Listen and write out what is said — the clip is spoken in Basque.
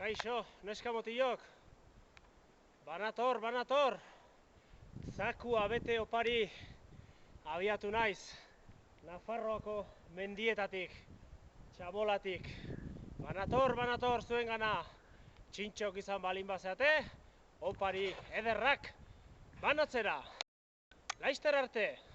Kaixo, neska motilok. Banator. Zakua bete opari abiatu naiz. Nafarroako mendietatik, txamolatik. Banator zuen gana. Txintxok izan balin bazeate, opari ederrak banatzera. Laizter arte!